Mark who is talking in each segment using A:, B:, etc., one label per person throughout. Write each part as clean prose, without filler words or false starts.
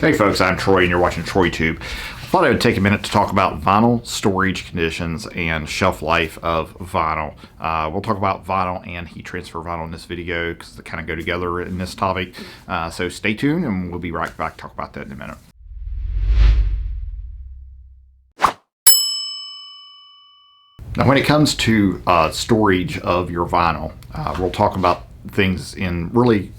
A: Hey folks, I'm Troy and you're watching TroyTube. I thought I would take a minute to talk about vinyl storage conditions and shelf life of vinyl. We'll talk about vinyl and heat transfer vinyl in this video because they kind of go together in this topic. So stay tuned and we'll be right back to talk about that in a minute. Now when it comes to storage of your vinyl, we'll talk about things in really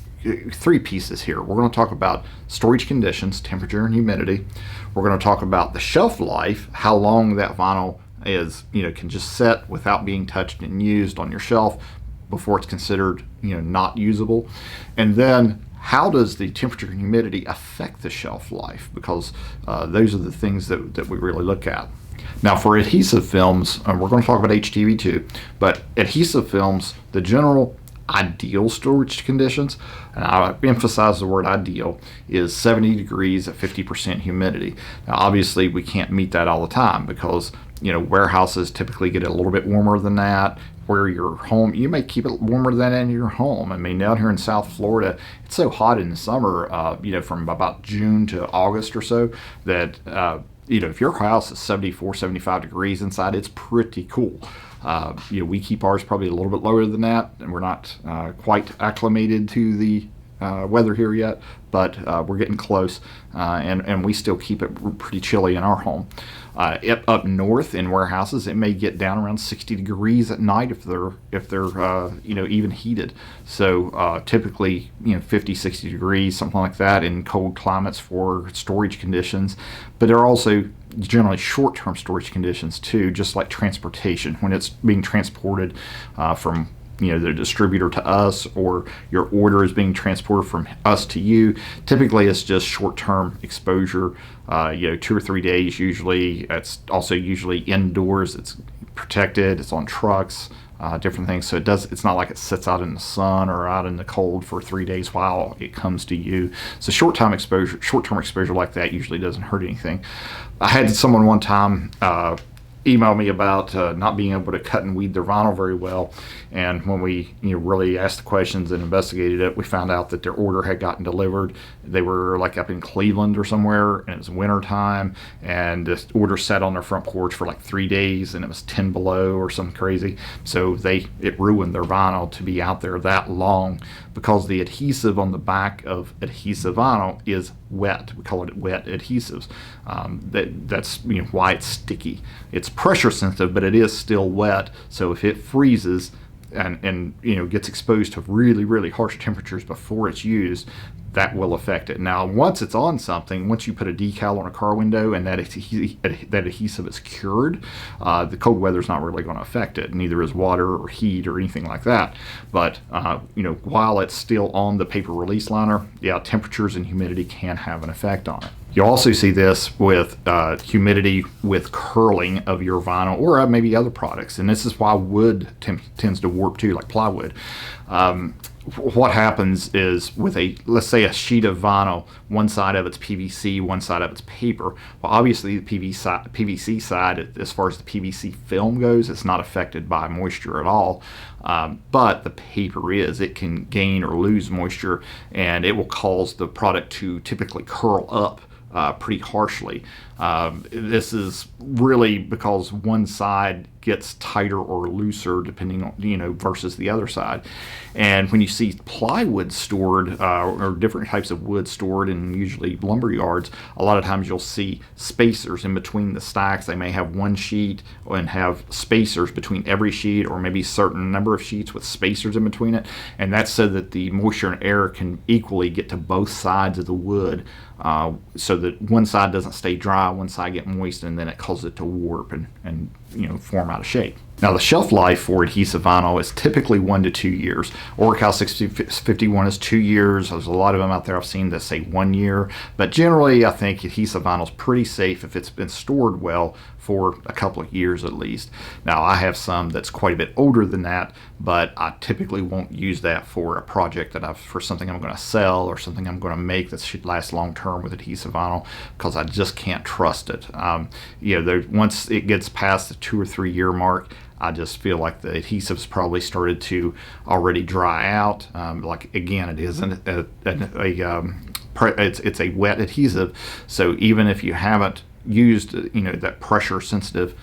A: three pieces here. We're going to talk about storage conditions, temperature and humidity. We're going to talk about the shelf life, how long that vinyl is, can just set without being touched and used on your shelf before it's considered, not usable. And then how does the temperature and humidity affect the shelf life? Because those are the things that we really look at. Now for adhesive films, we're going to talk about HTV too, but adhesive films, the general ideal storage conditions, and I emphasize the word ideal, is 70 degrees at 50% humidity. Now obviously we can't meet that all the time because warehouses typically get a little bit warmer than that. Where your home, you may keep it warmer than in your home. I mean, down here in South Florida, it's so hot in the summer, from about June to August or so, that if your house is 74, 75 degrees inside, it's pretty cool. We keep ours probably a little bit lower than that, and we're not quite acclimated to the weather here yet, but we're getting close, and we still keep it pretty chilly in our home. Up north in warehouses, it may get down around 60 degrees at night if they're even heated. So typically 50, 60 degrees, something like that in cold climates for storage conditions. But there are also generally short-term storage conditions too, just like transportation. When it's being transported from the distributor to us, or your order is being transported from us to you, typically it's just short-term exposure, 2 or 3 days usually. It's also usually indoors, it's protected, it's on trucks, different things. So it's not like it sits out in the sun or out in the cold for 3 days while it comes to you. So short-term exposure like that usually doesn't hurt anything. I had someone one time email me about not being able to cut and weed their vinyl very well, and when we really asked the questions and investigated it, we found out that their order had gotten delivered. They were like up in Cleveland or somewhere, and it was winter time, and the order sat on their front porch for like 3 days, and it was 10 below or something crazy. So it ruined their vinyl to be out there that long, because the adhesive on the back of adhesive vinyl is wet. We call it wet adhesives. That's why it's sticky. It's pressure sensitive, but it is still wet. So if it freezes and gets exposed to really, really harsh temperatures before it's used, that will affect it. Now, once it's on something, once you put a decal on a car window and that adhesive is cured, the cold weather is not really going to affect it. Neither is water or heat or anything like that. But while it's still on the paper release liner, temperatures and humidity can have an effect on it. You'll also see this with humidity with curling of your vinyl, or maybe other products. And this is why wood tends to warp too, like plywood. What happens is with let's say a sheet of vinyl, one side of it's PVC, one side of it's paper. Well, obviously the PVC side, as far as the PVC film goes, it's not affected by moisture at all. But the paper is. It can gain or lose moisture, and it will cause the product to typically curl up pretty harshly. This is really because one side gets tighter or looser depending on, versus the other side. And when you see plywood stored or different types of wood stored in usually lumber yards, a lot of times you'll see spacers in between the stacks. They may have one sheet and have spacers between every sheet, or maybe a certain number of sheets with spacers in between it. And that's so that the moisture and air can equally get to both sides of the wood, so that one side doesn't stay dry, one side get moist, and then it causes it to warp and form out of shape. Now the shelf life for adhesive vinyl is typically 1 to 2 years. Oracal 651 is 2 years. There's a lot of them out there I've seen that say 1 year, but generally I think adhesive vinyl is pretty safe if it's been stored well for a couple of years at least. Now I have some that's quite a bit older than that, but I typically won't use that for a project for something I'm going to sell or something I'm going to make that should last long term with adhesive vinyl, because I just can't trust it. Once it gets past the 2 or 3 year mark, I just feel like the adhesives probably started to already dry out. Like again, it isn't a it's a wet adhesive, so even if you haven't used that pressure sensitive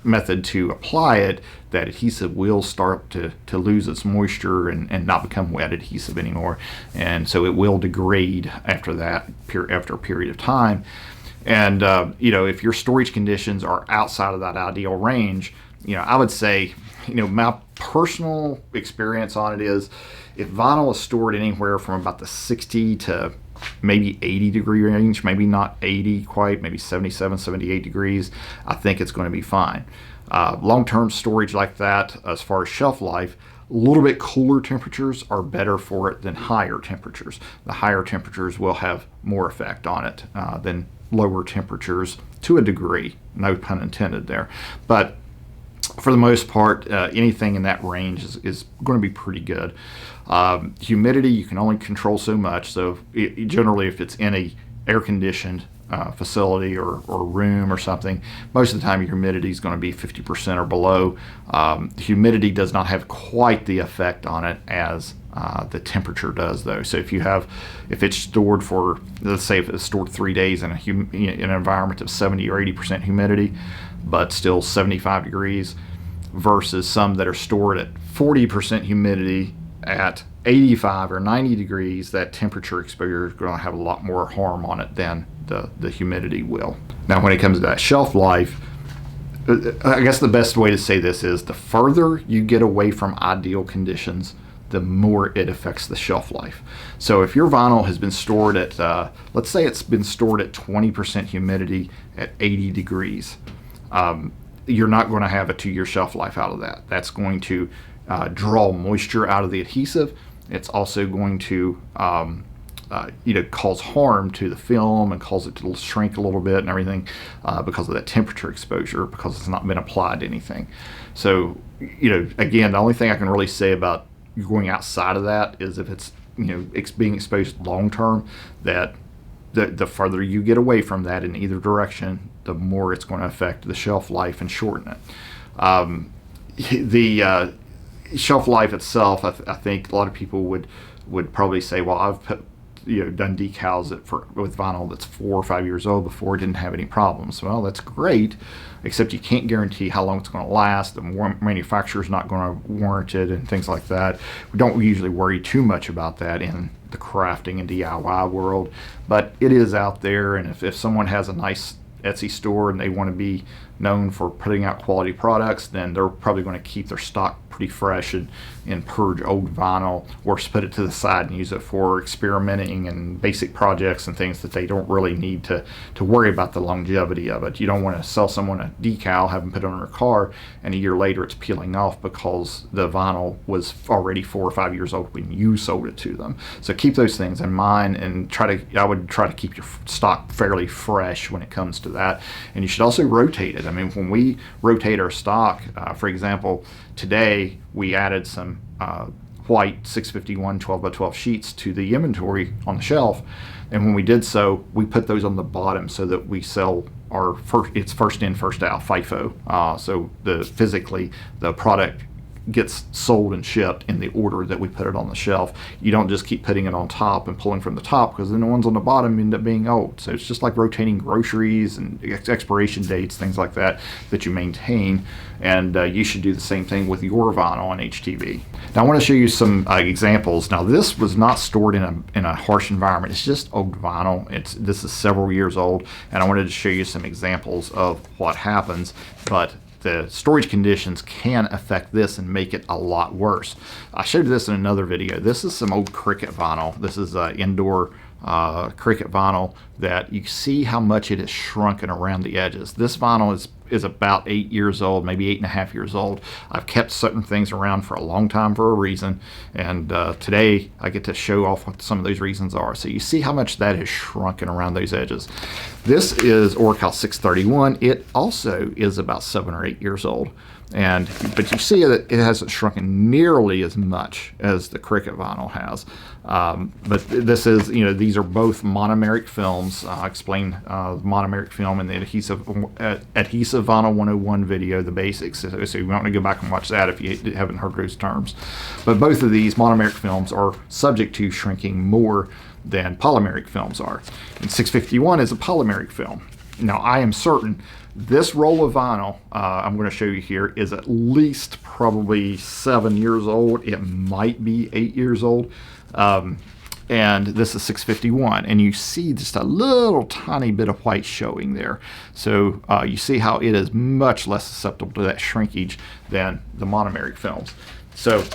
A: method to apply it, that adhesive will start to lose its moisture and not become wet adhesive anymore, and so it will degrade after a period of time. And if your storage conditions are outside of that ideal range, I would say, my personal experience on it is, if vinyl is stored anywhere from about the 60 to maybe 80 degree range, maybe not 80 quite, maybe 77, 78 degrees, I think it's going to be fine. Long-term storage like that, as far as shelf life, a little bit cooler temperatures are better for it than higher temperatures. The higher temperatures will have more effect on it than lower temperatures, to a degree, no pun intended there. But for the most part, anything in that range is going to be pretty good. Humidity, you can only control so much. So generally, if it's in a air-conditioned facility or room or something, most of the time your humidity is going to be 50% or below. Humidity does not have quite the effect on it as the temperature does, though. So if it's stored for, let's say if it's stored 3 days in an environment of 70 or 80% humidity, but still 75 degrees, versus some that are stored at 40% humidity at 85 or 90 degrees, that temperature exposure is going to have a lot more harm on it than the humidity will. Now, when it comes to that shelf life, I guess the best way to say this is, the further you get away from ideal conditions, the more it affects the shelf life. So if your vinyl has been stored at, let's say it's been stored at 20% humidity at 80 degrees, you're not going to have a 2-year shelf life out of that. That's going to draw moisture out of the adhesive. It's also going to cause harm to the film and cause it to shrink a little bit and everything because of that temperature exposure, because it's not been applied to anything. So again, the only thing I can really say about going outside of that is, if it's being exposed long term, that the further you get away from that in either direction, the more it's going to affect the shelf life and shorten it. The shelf life itself, I think a lot of people would probably say, well, I've done decals with vinyl that's 4 or 5 years old before, it didn't have any problems. Well, that's great, except you can't guarantee how long it's going to last. The manufacturer's not going to warrant it and things like that. We don't usually worry too much about that in the crafting and DIY world, but it is out there. And if someone has a nice Etsy store and they want to be known for putting out quality products, then they're probably going to keep their stock pretty fresh and purge old vinyl, or put it to the side and use it for experimenting and basic projects and things that they don't really need to worry about the longevity of it. You don't want to sell someone a decal, have them put it on their car, and a year later it's peeling off because the vinyl was already 4 or 5 years old when you sold it to them. So keep those things in mind, and I would try to keep your stock fairly fresh when it comes to that. And you should also rotate it. I mean, when we rotate our stock, for example, today we added some white 651 12x12 sheets to the inventory on the shelf, and when we did so, we put those on the bottom so that we sell our first in, first out, FIFO. So physically the product gets sold and shipped in the order that we put it on the shelf. You don't just keep putting it on top and pulling from the top, because then the ones on the bottom end up being old. So it's just like rotating groceries and expiration dates, things like that you maintain. And you should do the same thing with your vinyl on HTV. Now I want to show you some examples. Now this was not stored in a harsh environment. It's just old vinyl. This is several years old, and I wanted to show you some examples of what happens. But the storage conditions can affect this and make it a lot worse. I showed this in another video. This is some old Cricut vinyl. This is indoor Cricut vinyl that you see how much it has shrunken around the edges. This vinyl is about 8 years old, maybe 8.5 years old. I've kept certain things around for a long time for a reason, and today I get to show off what some of those reasons are. So you see how much that has shrunken around those edges. This is Oracal 631. It also is about 7 or 8 years old. But you see that it hasn't shrunken nearly as much as the Cricut vinyl has. But this is, these are both monomeric films. I'll explain monomeric film in the adhesive vinyl 101 video, the basics. So you want to go back and watch that if you haven't heard those terms. But both of these monomeric films are subject to shrinking more than polymeric films are. And 651 is a polymeric film. Now, I am certain this roll of vinyl I'm going to show you here is at least probably 7 years old. It might be 8 years old. And this is 651, and you see just a little tiny bit of white showing there. So you see how it is much less susceptible to that shrinkage than the monomeric films. So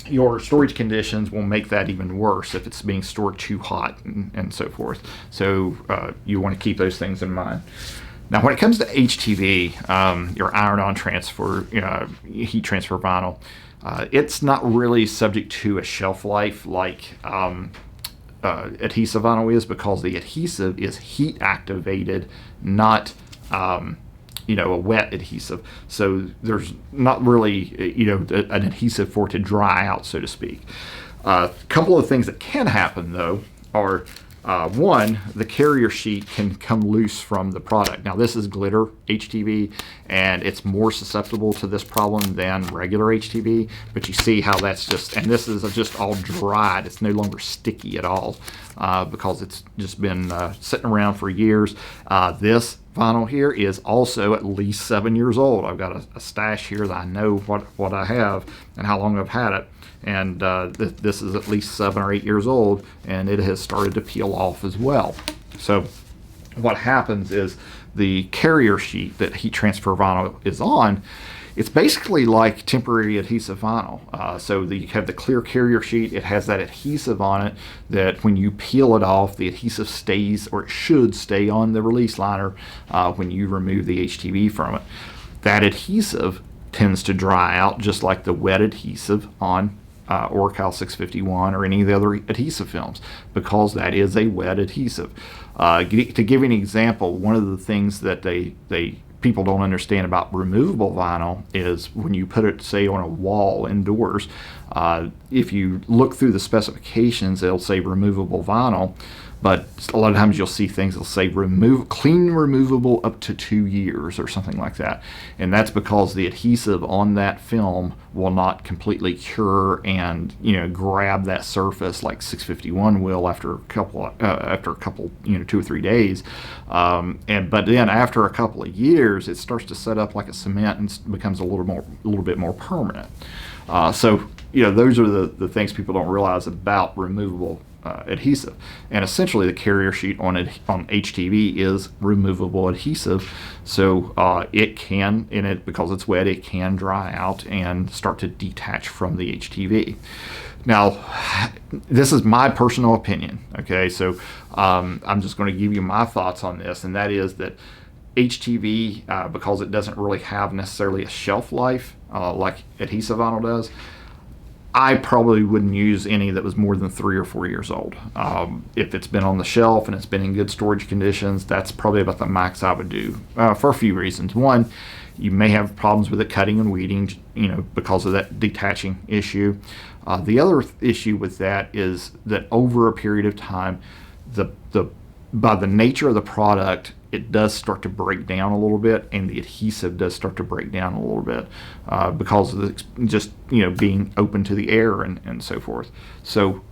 A: your storage conditions will make that even worse if it's being stored too hot and so forth. So you want to keep those things in mind. Now, when it comes to HTV, your iron-on transfer, heat transfer vinyl, it's not really subject to a shelf life like adhesive vinyl is, because the adhesive is heat activated, not a wet adhesive. So there's not really an adhesive for it to dry out, so to speak. A couple of things that can happen though are one, the carrier sheet can come loose from the product. Now, this is glitter HTV, and it's more susceptible to this problem than regular HTV, but you see how that's just, and this is just all dried. It's no longer sticky at all because it's just been sitting around for years. This vinyl here is also at least 7 years old. I've got a stash here that I know what I have and how long I've had it. And this is at least 7 or 8 years old, and it has started to peel off as well. So what happens is the carrier sheet that heat transfer vinyl is on, it's basically like temporary adhesive vinyl. So you have the clear carrier sheet. It has that adhesive on it that when you peel it off, the adhesive stays, or it should stay on the release liner when you remove the HTV from it. That adhesive tends to dry out just like the wet adhesive on Orcal 651 or any of the other adhesive films, because that is a wet adhesive. To give you an example, one of the things that people don't understand about removable vinyl is when you put it, say, on a wall indoors, if you look through the specifications, it'll say removable vinyl, but a lot of times you'll see things that'll say clean removable up to 2 years or something like that. And that's because the adhesive on that film will not completely cure and grab that surface like 651 will after a couple 2 or 3 days. But then after a couple of years, it starts to set up like a cement and becomes a little bit more permanent. So those are the things people don't realize about removable adhesive. And essentially the carrier sheet on HTV is removable adhesive, so it can, because it's wet, it can dry out and start to detach from the HTV. Now, this is my personal opinion, okay? So I'm just going to give you my thoughts on this, and that is that HTV, because it doesn't really have necessarily a shelf life like adhesive vinyl does, I probably wouldn't use any that was more than 3 or 4 years old. If it's been on the shelf and it's been in good storage conditions, that's probably about the max I would do for a few reasons. One, you may have problems with it cutting and weeding, because of that detaching issue. The other issue with that is that over a period of time, by the nature of the product, it does start to break down a little bit, and the adhesive does start to break down a little bit because of just being open to the air and so forth. So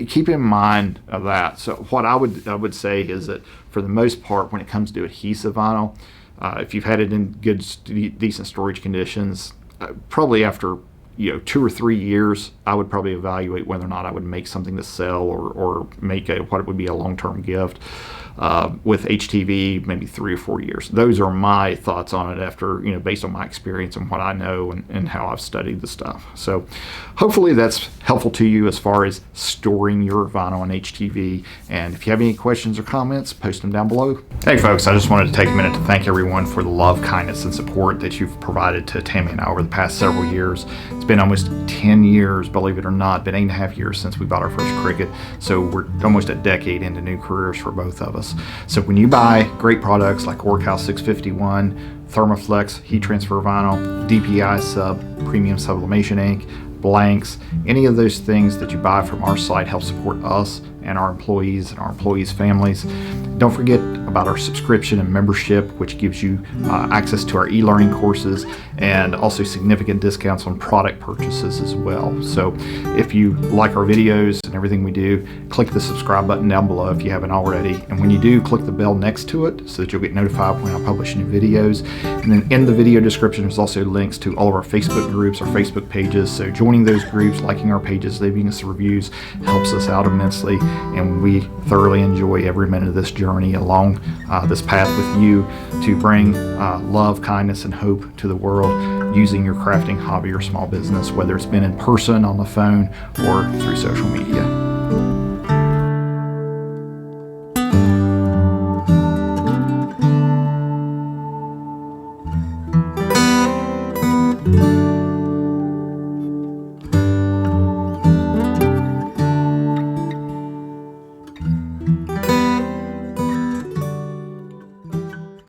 A: keep in mind of that. So what I would say is that for the most part, when it comes to adhesive vinyl, if you've had it in good, decent storage conditions, probably after 2 or 3 years, I would probably evaluate whether or not I would make something to sell or make what would be a long-term gift. With HTV, maybe 3 or 4 years. Those are my thoughts on it after, based on my experience and what I know and how I've studied the stuff. So hopefully that's helpful to you as far as storing your vinyl and HTV. And if you have any questions or comments, post them down below. Hey folks, I just wanted to take a minute to thank everyone for the love, kindness, and support that you've provided to Tammy and I over the past several years. It's been almost 10 years, believe it or not, been 8.5 years since we bought our first Cricut. So we're almost a decade into new careers for both of us. So when you buy great products like Orcal 651, Thermoflex heat transfer vinyl, DPI sub, premium sublimation ink, blanks, any of those things that you buy from our site help support us and our employees families. Don't forget about our subscription and membership, which gives you access to our e-learning courses and also significant discounts on product purchases as well. So if you like our videos and everything we do, click the subscribe button down below if you haven't already. And when you do, click the bell next to it so that you'll get notified when I publish new videos. And then in the video description, there's also links to all of our Facebook groups, our Facebook pages. So joining those groups, liking our pages, leaving us reviews helps us out immensely. And we thoroughly enjoy every minute of this journey along this path with you to bring love, kindness, and hope to the world using your crafting hobby or small business, whether it's been in person, on the phone, or through social media.